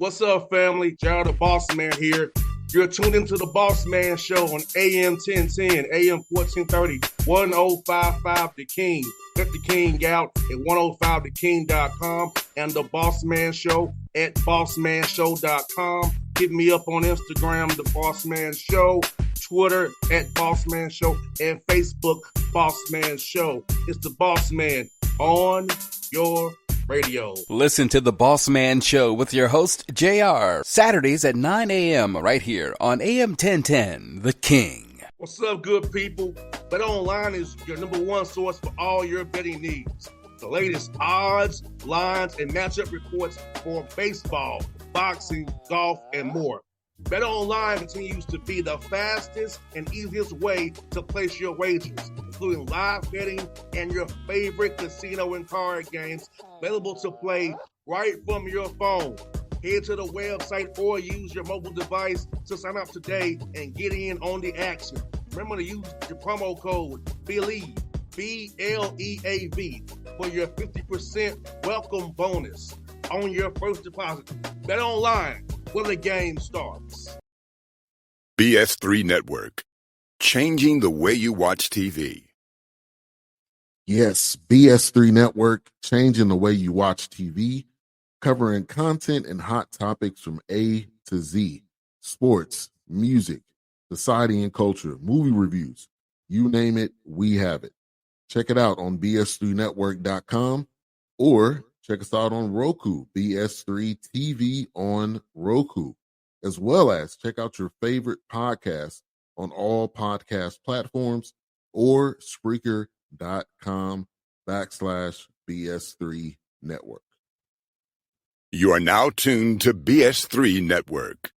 What's up, family? Gerald the Bossman here. You're tuned into the Bossman Show on AM 1010, AM 1430, 1055 The King. Check The King out at 105theking.com and the Bossman Show at bossmanshow.com. Hit me up on Instagram, The Bossman Show, Twitter at Bossman Show, and Facebook, Bossman Show. It's the Bossman on your radio. Listen to the Bossman Show with your host, JR, Saturdays at 9 a.m. right here on AM 1010, The King. What's up, good people? BetOnline is your number one source for all your betting needs. The latest odds, lines, and matchup reports for baseball, boxing, golf, and more. BetOnline continues to be the fastest and easiest way to place your wagers, including live betting and your favorite casino and card games available to play right from your phone. Head to the website or use your mobile device to sign up today and get in on the action. Remember to use your promo code BELIEVE, BLEAV, for your 50% welcome bonus on your first deposit. BetOnline, where the game starts. BS3 Network, changing the way you watch TV. Yes, BS3 Network, changing the way you watch TV, covering content and hot topics from A to Z, sports, music, society and culture, movie reviews, you name it, we have it. Check it out on bs3network.com or check us out on Roku, BS3 TV on Roku, as well as check out your favorite podcast on all podcast platforms or Spreaker.com/BS3 Network. You are now tuned to BS3 Network.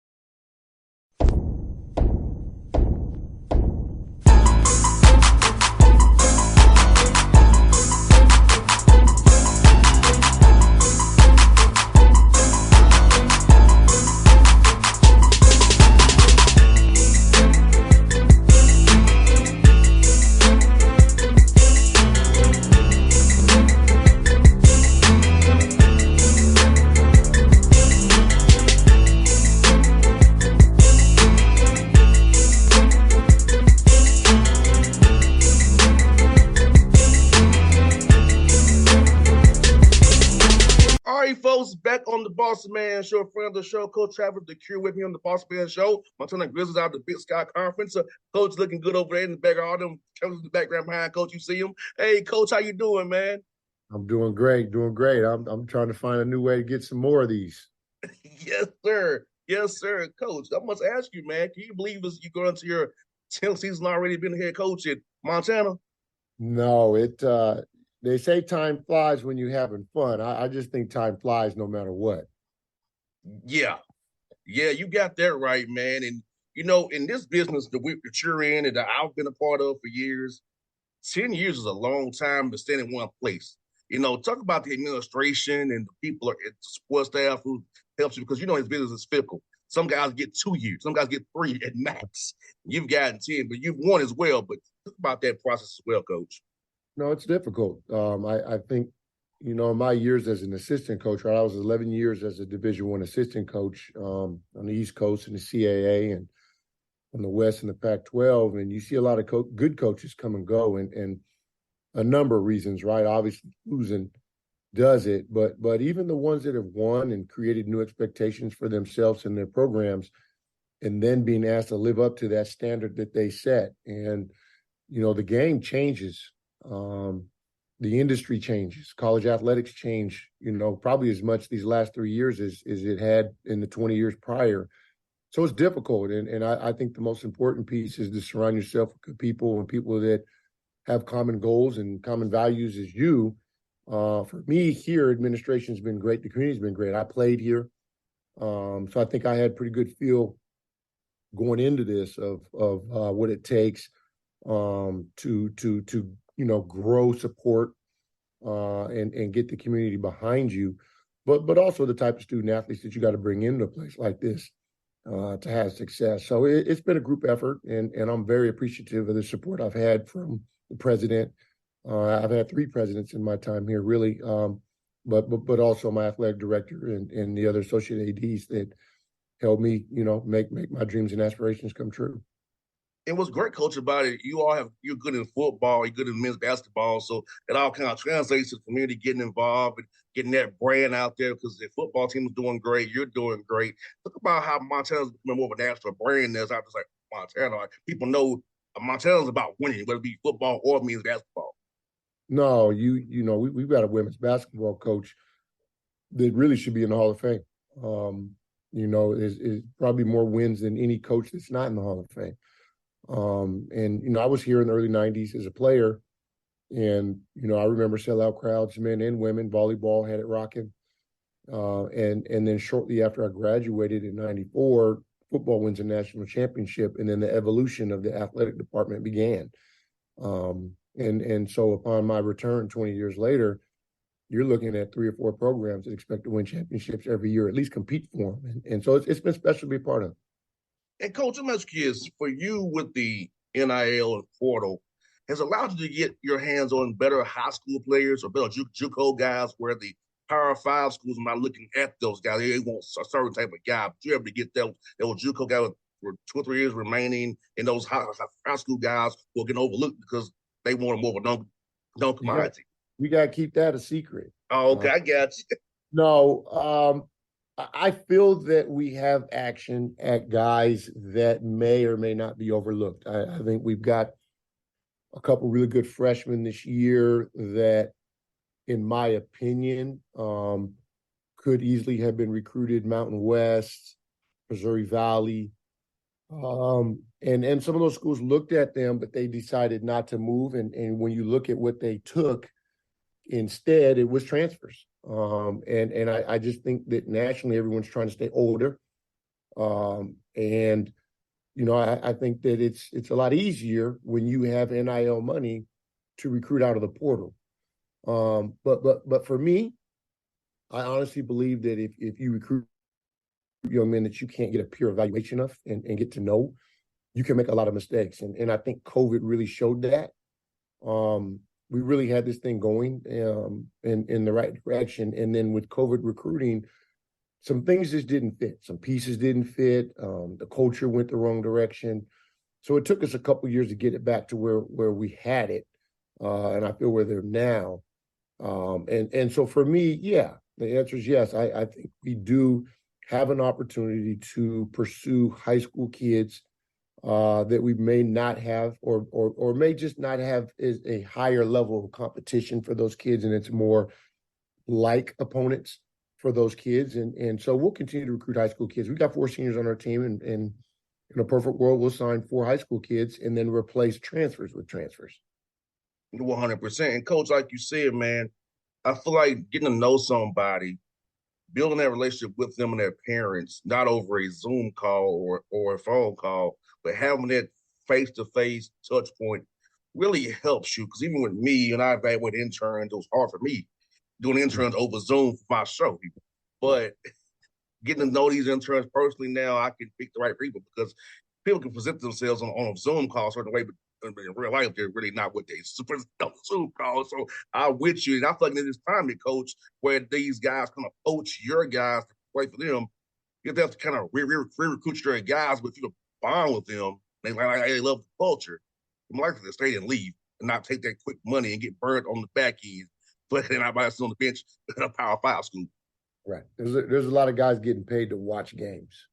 Back on the Bossman Show, friend of the show, Coach Travis DeCuire with me on the Bossman Show. Montana Grizzlies out of the Big Sky Conference. Coach looking good over there in the background. All them in the background behind Coach, you see him. Hey, Coach, how you doing, man? I'm doing great, doing great. I'm trying to find a new way to get some more of these. Yes, sir. Yes, sir. Coach, I must ask you, man, can you believe this? You go into your 10th season already being head coach at Montana? No, they say time flies when you're having fun. I just think time flies no matter what. Yeah, you got that right, man. And, you know, in this business that you're in and that I've been a part of for years, 10 years is a long time to stand in one place. You know, talk about the administration and the people at the support staff who helps you because, you know, his business is fickle. Some guys get 2 years. Some guys get 3 at max. You've gotten 10, but you've won as well. But talk about that process as well, Coach. No, it's difficult. I think, you know, in my years as an assistant coach, right, I was 11 years as a Division I assistant coach on the East Coast in the CAA and on the West in the Pac-12. And you see a lot of good coaches come and go and a number of reasons, right? Obviously, losing does it. But even the ones that have won and created new expectations for themselves and their programs and then being asked to live up to that standard that they set. And, you know, the game changes. The industry changes, college athletics change, you know, probably as much these last 3 years as it had in the 20 years prior. So it's difficult. And I think the most important piece is to surround yourself with good people and people that have common goals and common values as you. For me here, administration's been great. The community's been great. I played here. So I think I had pretty good feel going into this of what it takes to you know, grow support and get the community behind you, but also the type of student athletes that you got to bring into a place like this to have success. So it's been a group effort, and I'm very appreciative of the support I've had from the president. I've had 3 presidents in my time here, really. but also my athletic director and the other associate ADs that helped me, make my dreams and aspirations come true. And what's great, coach, about it, you're good in football, you're good in men's basketball, so it all kind of translates to the community getting involved and getting that brand out there because the football team is doing great, you're doing great. Think about how Montana's becoming more of a national brand that's not just like Montana. Like, people know Montana's about winning, whether it be football or men's basketball. No, we've got a women's basketball coach that really should be in the Hall of Fame. Is probably more wins than any coach that's not in the Hall of Fame. And I was here in the early 90s as a player, and I remember sellout crowds, men and women. Volleyball had it rocking. And then shortly after I graduated in 94, football wins a national championship, and then the evolution of the athletic department began. And so upon my return 20 years later, you're looking at 3 or 4 programs that expect to win championships every year, at least compete for them. And so it's been special to be a part of. And coach, I'm curious, for you with the NIL and portal, has allowed you to get your hands on better high school players or better JUCO guys where the Power 5 schools are not looking at those guys. They want a certain type of guy. But you're able to get those JUCO guys for 2 or 3 years remaining, and those high school guys will get overlooked because they want more of a known commodity. We got to keep that a secret. Oh, okay, I got you. No, I feel that we have action at guys that may or may not be overlooked. I think we've got a couple really good freshmen this year that, in my opinion, could easily have been recruited Mountain West, Missouri Valley. And some of those schools looked at them, but they decided not to move. And when you look at what they took, instead, it was transfers. And I just think that nationally, everyone's trying to stay older. And I think that it's a lot easier when you have NIL money to recruit out of the portal. But for me, I honestly believe that if you recruit young men that you can't get a peer evaluation of and get to know, you can make a lot of mistakes. And I think COVID really showed that. We really had this thing going in the right direction. And then with COVID recruiting, some things just didn't fit. Some pieces didn't fit. The culture went the wrong direction. So it took us a couple of years to get it back to where we had it. And I feel we're there now. And so for me, yeah, the answer is yes. I think we do have an opportunity to pursue high school kids that we may not have or may just not have is a higher level of competition for those kids, and it's more like opponents for those kids. And so we'll continue to recruit high school kids. We've got 4 seniors on our team, and in a perfect world, we'll sign 4 high school kids and then replace transfers with transfers. 100%. And coach, like you said, man, I feel like getting to know somebody, building that relationship with them and their parents, not over a Zoom call or a phone call, but having that face-to-face touch point really helps you. Because even with me, and I evaluate interns, it was hard for me doing interns over Zoom for my show. But getting to know these interns personally now, I can pick the right people because people can present themselves on a Zoom call a certain way, but in real life, they're really not what they present on Zoom call. So I'm with you. And I feel like in this time, coach, where these guys kind of poach your guys to play for them, you have to kind of re-recruit your guys, but you bond with them. They love the culture. I'm likely to stay and leave and not take that quick money and get burned on the back end. But then I sit on the bench at a Power 5 school. Right. There's a lot of guys getting paid to watch games.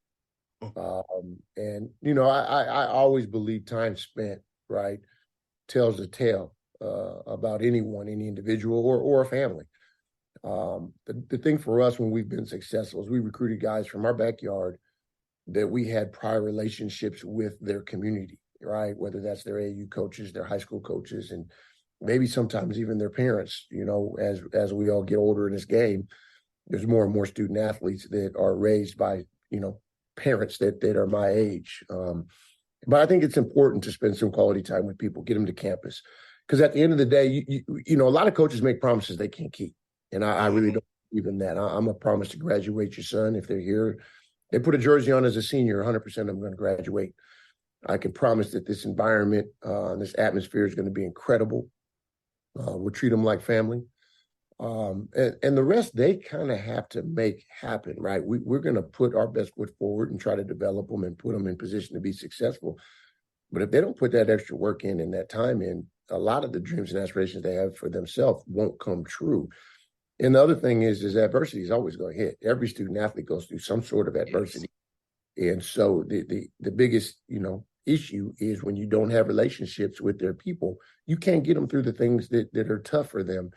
And, I always believe time spent, right, tells a tale about anyone, any individual or a family. The thing for us when we've been successful is we recruited guys from our backyard that we had prior relationships with their community, right? Whether that's their AU coaches, their high school coaches, and maybe sometimes even their parents. As we all get older in this game, there's more and more student athletes that are raised by, parents that are my age. But I think it's important to spend some quality time with people, get them to campus. Because at the end of the day, a lot of coaches make promises they can't keep. And I really don't believe in that. I'm a promise to graduate your son if they're here. They put a jersey on as a senior, 100% of them are going to graduate. I can promise that this environment, this atmosphere is going to be incredible. We'll treat them like family. And the rest, they kind of have to make happen, right? We're going to put our best foot forward and try to develop them and put them in position to be successful. But if they don't put that extra work in and that time in, a lot of the dreams and aspirations they have for themselves won't come true. And the other thing is adversity is always going to hit. Every student athlete goes through some sort of adversity. Yes. And so the biggest, issue is when you don't have relationships with their people, you can't get them through the things that are tough for them.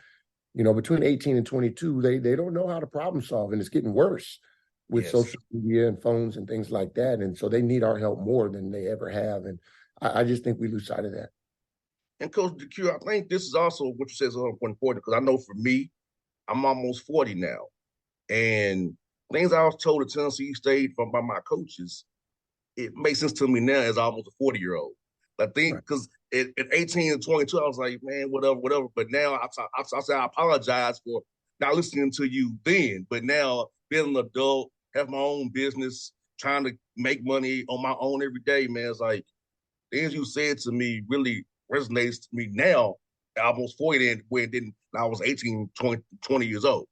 Between 18 and 22, they don't know how to problem solve, and it's getting worse with social media and phones and things like that. And so they need our help more than they ever have. And I just think we lose sight of that. And Coach DeCuire, I think this is also what you said is important because I know for me, I'm almost 40 now. And things I was told at Tennessee State by my coaches, it makes sense to me now as almost a 40-year-old. I think because at 18 and 22, I was like, man, whatever. But now I say I apologize for not listening to you then. But now being an adult, have my own business, trying to make money on my own every day, man, it's like things you said to me really resonates to me now, almost 40 when I was 18, 20 years old.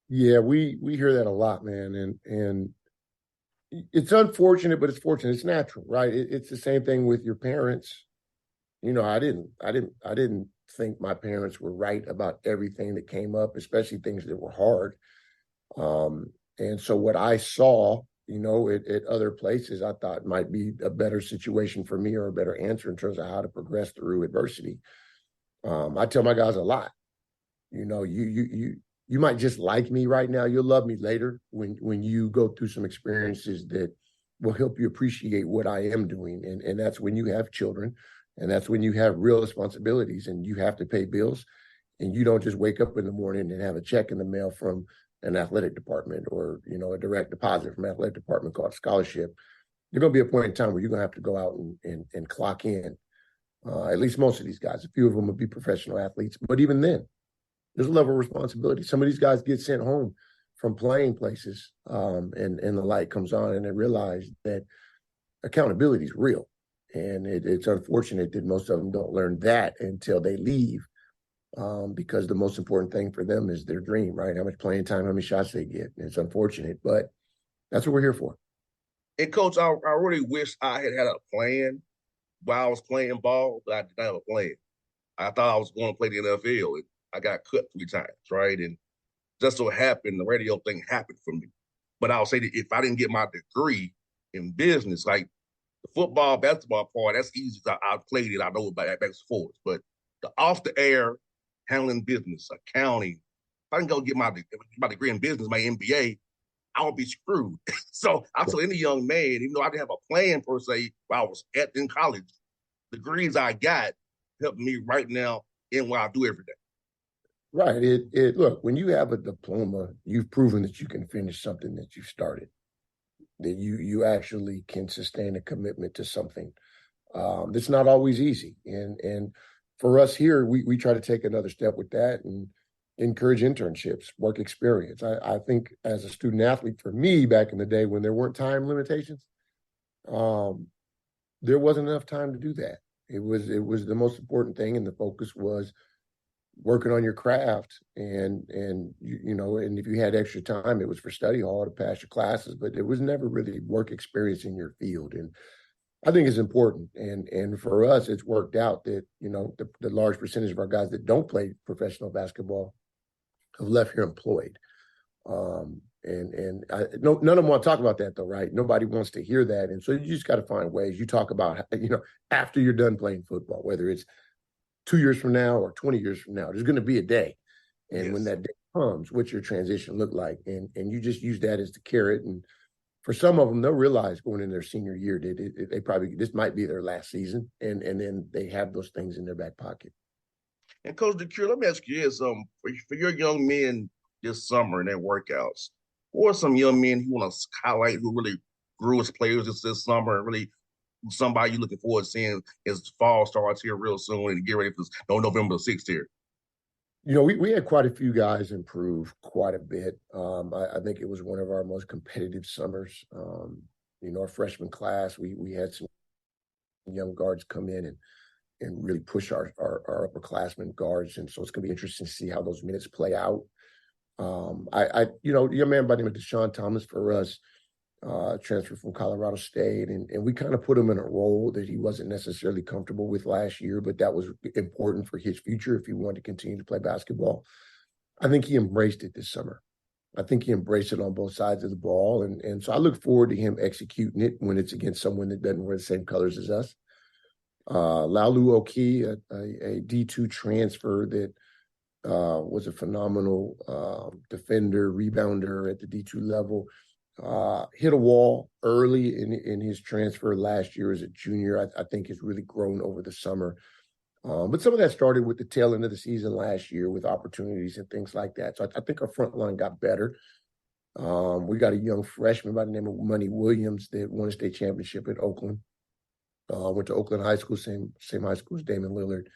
Yeah, we hear that a lot, man. And it's unfortunate, but it's fortunate. It's natural, right? It's the same thing with your parents. I didn't think my parents were right about everything that came up, especially things that were hard. And so what I saw, at other places, I thought might be a better situation for me or a better answer in terms of how to progress through adversity. I tell my guys a lot, you might just like me right now. You'll love me later when you go through some experiences that will help you appreciate what I am doing. And that's when you have children, and that's when you have real responsibilities and you have to pay bills, and you don't just wake up in the morning and have a check in the mail from an athletic department or, a direct deposit from an athletic department called scholarship. There's going to be a point in time where you're going to have to go out and clock in. At least most of these guys, a few of them will be professional athletes, but even then, there's a level of responsibility. Some of these guys get sent home from playing places, and the light comes on, and they realize that accountability is real. And it's unfortunate that most of them don't learn that until they leave, because the most important thing for them is their dream, right? How much playing time, how many shots they get. And it's unfortunate, but that's what we're here for. And Coach, I really wish I had a plan while I was playing ball, but I did not have a plan. I thought I was going to play the NFL. I got cut 3 times, right? And just so happened, the radio thing happened for me. But I'll say that if I didn't get my degree in business, like the football, basketball part, that's easy. I played it. I know about back and forth. But the off the air, handling business, accounting, if I didn't go get my degree in business, my MBA, I would be screwed. So I tell any young man, even though I didn't have a plan per se while I was in college, the degrees I got helped me right now in what I do every day. Right. Look, when you have a diploma, you've proven that you can finish something that you started, that you actually can sustain a commitment to something. That's not always easy. And for us here, we try to take another step with that and encourage internships, work experience. I think as a student athlete, for me back in the day when there weren't time limitations, there wasn't enough time to do that. It was the most important thing, and the focus was working on your craft, and and if you had extra time, it was for study hall to pass your classes, but it was never really work experience in your field. And I think it's important. And for us, it's worked out that, the large percentage of our guys that don't play professional basketball have left here employed. None of them want to talk about that though, right? Nobody wants to hear that. And so you just got to find ways. You talk about, after you're done playing football, whether it's 2 years from now or 20 years from now, there's going to be a day. And when that day comes, what's your transition look like? And you just use that as the carrot. And for some of them, they'll realize going in their senior year that they probably, this might be their last season. And then they have those things in their back pocket. And Coach DeCuire, let me ask you this, for your young men this summer in their workouts, or some young men who want to highlight who really grew as players this summer, and really somebody you're looking forward to seeing as fall starts here real soon and get ready for November 6th here? We had quite a few guys improve quite a bit. I think it was one of our most competitive summers. Our freshman class, we had some young guards come in and really push our upperclassmen guards. And so it's going to be interesting to see how those minutes play out. Your man by the name of Deshaun Thomas for us, transferred from Colorado State, and we kind of put him in a role that he wasn't necessarily comfortable with last year, but that was important for his future if he wanted to continue to play basketball. I think he embraced it this summer. I think he embraced it on both sides of the ball, and so I look forward to him executing it when it's against someone that doesn't wear the same colors as us. Laulu Oki, a D2 transfer that was a phenomenal defender, rebounder at the D2 level. Hit a wall early in his transfer last year as a junior. I think has really grown over the summer. But some of that started with the tail end of the season last year with opportunities and things like that. So I think our front line got better. We got a young freshman by the name of Money Williams that won a state championship at Oakland. Went to Oakland High School, same high school as Damian Lillard.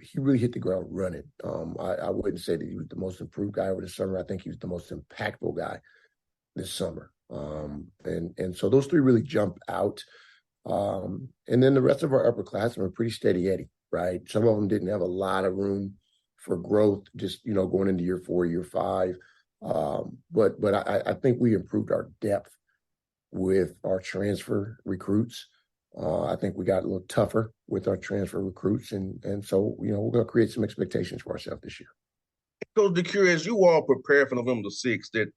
He really hit the ground running. I wouldn't say that he was the most improved guy over the summer. I think he was the most impactful guy this summer. And so those three really jump out. And then the rest of our upperclassmen are pretty steady Eddie, right? Some of them didn't have a lot of room for growth, just, going into year 4, year 5. But I think we improved our depth with our transfer recruits. I think we got a little tougher with our transfer recruits. And so, we're going to create some expectations for ourselves this year. Coach DeCuire, as you all prepare for November the 6th, that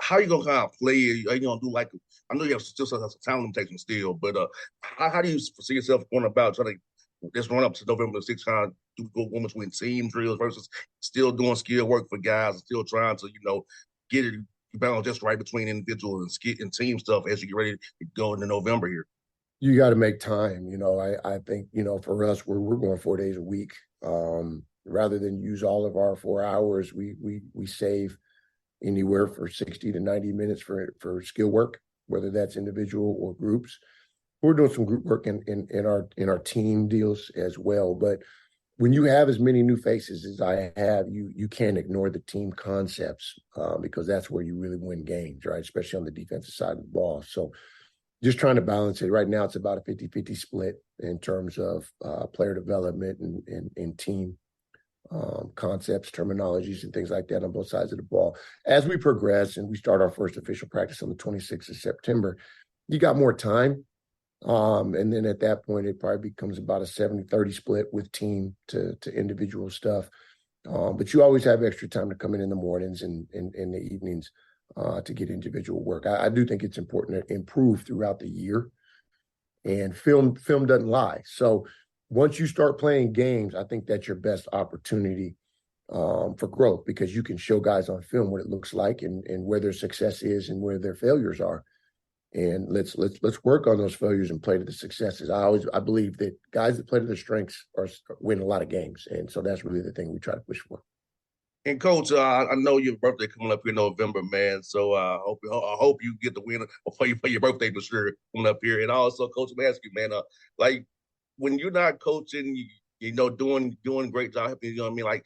how you gonna kind of play? Are you gonna do like? I know you have still some talent limitations still, but how do you see yourself going about trying to just run up to November the 6th, kind of go between team drills versus still doing skill work for guys and still trying to get it balance just right between individual and team stuff as you get ready to go into November here? You got to make time. I think for us, we're going 4 days a week. Rather than use all of our 4 hours, we save anywhere for 60 to 90 minutes for skill work, whether that's individual or groups. We're doing some group work in our team deals as well. But when you have as many new faces as I have, you can't ignore the team concepts because that's where you really win games, right? Especially on the defensive side of the ball. So just trying to balance it. Right now, it's about a 50-50 split in terms of player development and team concepts, terminologies, and things like that on both sides of the ball. As we progress and we start our first official practice on the 26th of September, you got more time. And then at that point, it probably becomes about a 70-30 split with team to individual stuff. But you always have extra time to come in the mornings and in the evenings to get individual work. I do think it's important to improve throughout the year. And film doesn't lie. So once you start playing games, I think that's your best opportunity for growth because you can show guys on film what it looks like and where their success is and where their failures are. And let's work on those failures and play to the successes. I believe that guys that play to their strengths win a lot of games, and so that's really the thing we try to push for. And Coach, I know your birthday coming up here in November, man. So I hope you get the win for your birthday for sure coming up here. And also, Coach, I'm asking you, man, like, when you're not coaching, doing great job helping, like,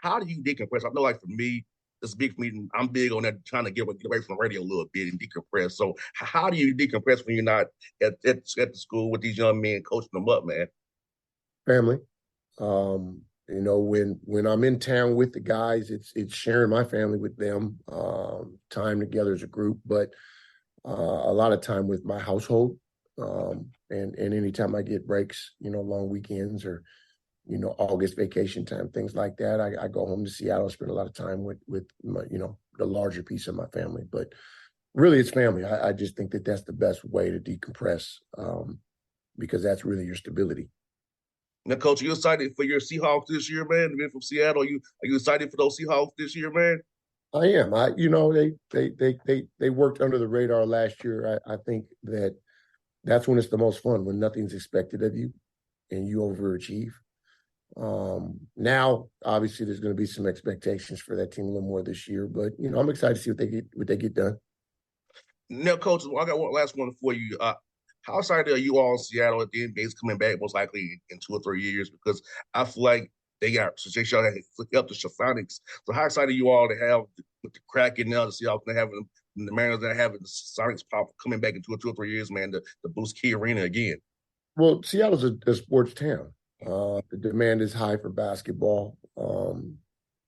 how do you decompress? I know, like, for me, it's big for me. I'm big on that, trying to get away from the radio a little bit and decompress. So how do you decompress when you're not at the school with these young men coaching them up, man? Family. When I'm in town with the guys, it's sharing my family with them, time together as a group, but a lot of time with my household. And anytime I get breaks, long weekends or, August vacation time, things like that, I go home to Seattle, spend a lot of time with my, the larger piece of my family. But really, it's family. I just think that that's the best way to decompress because that's really your stability. Now, Coach, are you excited for your Seahawks this year, man? Being from Seattle, are you excited for those Seahawks this year, man? I am. They worked under the radar last year. I think that's when it's the most fun, when nothing's expected of you and you overachieve. Now, obviously, there's going to be some expectations for that team a little more this year, but I'm excited to see what they get done. Now, Coach, I got one last one for you. How excited are you all in Seattle at the NBA's coming back most likely in 2 or 3 years? Because I feel like they up the Sonics. So how excited are you all to have with the Kraken now to see how they have the Mariners that have the Sonics pop coming back in 2 or 3 years, man, to boost Key Arena again? Well, Seattle's a sports town. The demand is high for basketball.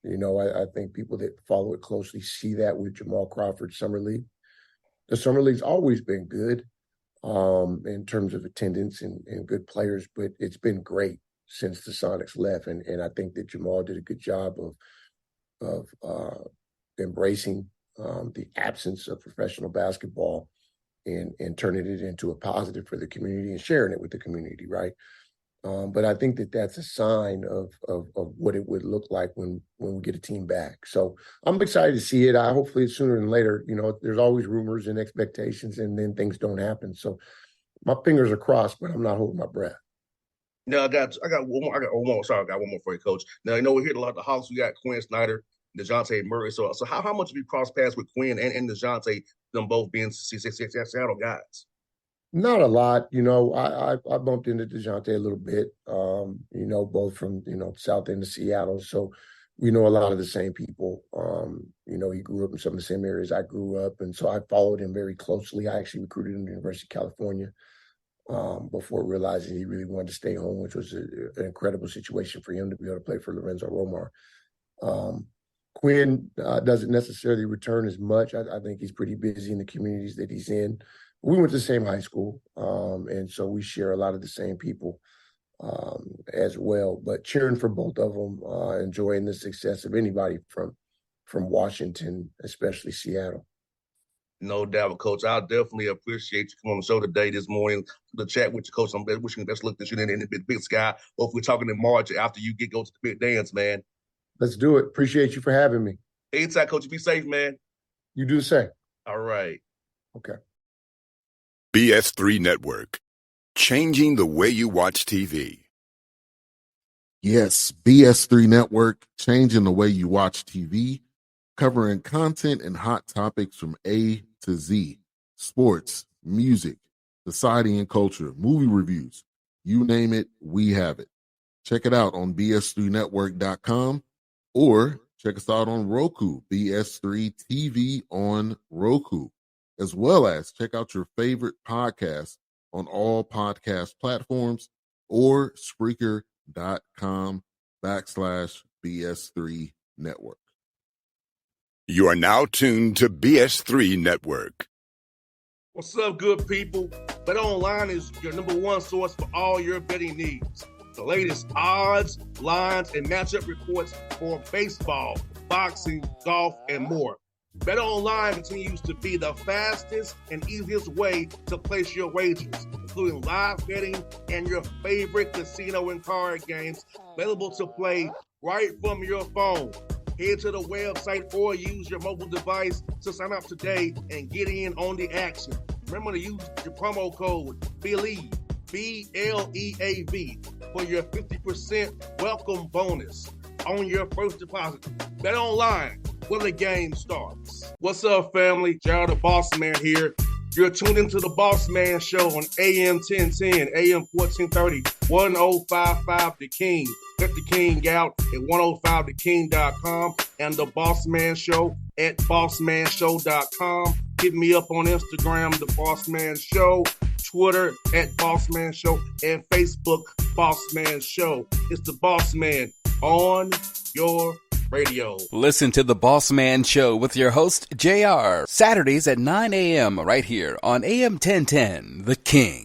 I think people that follow it closely see that with Jamal Crawford's Summer League. The Summer League's always been good in terms of attendance and good players, but it's been great since the Sonics left. And I think that Jamal did a good job of embracing the absence of professional basketball and turning it into a positive for the community and sharing it with the community, right? But I think that that's a sign of what it would look like when we get a team back. So I'm excited to see it. Hopefully it's sooner than later. There's always rumors and expectations, and then things don't happen. So my fingers are crossed, but I'm not holding my breath. Now I got one more. I got one more for you, Coach. Now we hear a lot of the Hawks. We got Quinn Snyder, DeJounte Murray. So how much have you crossed paths with Quinn and DeJounte, them both being Seattle guys? Not a lot. I bumped into DeJounte a little bit, both from, south end of Seattle. So we know a lot of the same people. He grew up in some of the same areas I grew up. And so I followed him very closely. I actually recruited him to the University of California before realizing he really wanted to stay home, which was an incredible situation for him to be able to play for Lorenzo Romar. Quinn doesn't necessarily return as much. I think he's pretty busy in the communities that he's in. We went to the same high school, and so we share a lot of the same people as well. But cheering for both of them, enjoying the success of anybody from Washington, especially Seattle. No doubt, Coach. I definitely appreciate you coming on the show today, this morning, to chat with you, Coach. I'm wishing you the best luck this year in the big sky. Hopefully, we're talking in March after you go to the big dance, man. Let's do it. Appreciate you for having me. Anytime, Coach. Be safe, man. You do the same. All right. Okay. BS3 Network, changing the way you watch TV. Yes, BS3 Network, changing the way you watch TV, covering content and hot topics from A to Z, sports, music, society and culture, movie reviews, you name it, we have it. Check it out on bs3network.com or check us out on Roku, BS3 TV on Roku, as well as check out your favorite podcast on all podcast platforms or Spreaker.com/BS3 Network. You are now tuned to BS3 Network. What's up, good people? Bet Online is your number one source for all your betting needs. The latest odds, lines, and matchup reports for baseball, boxing, golf, and more. Bet Online continues to be the fastest and easiest way to place your wagers, including live betting and your favorite casino and card games available to play right from your phone. Head to the website or use your mobile device to sign up today and get in on the action. Remember to use your promo code BELIEVE, BLEAV, for your 50% welcome bonus on your first deposit. Bet Online, where the game starts. What's up, family? Jared the Bossman here. You're tuned into the Bossman Show on AM 1010, AM 1430, 1055 The King. Check The King out at 105theking.com and the Bossman Show at bossmanshow.com. Hit me up on Instagram, The Bossman Show, Twitter at Bossman Show, and Facebook, Bossman Show. It's the Bossman on your radio. Listen to The Bossman Show with your host, JR, Saturdays at 9 a.m. right here on AM 1010, The King.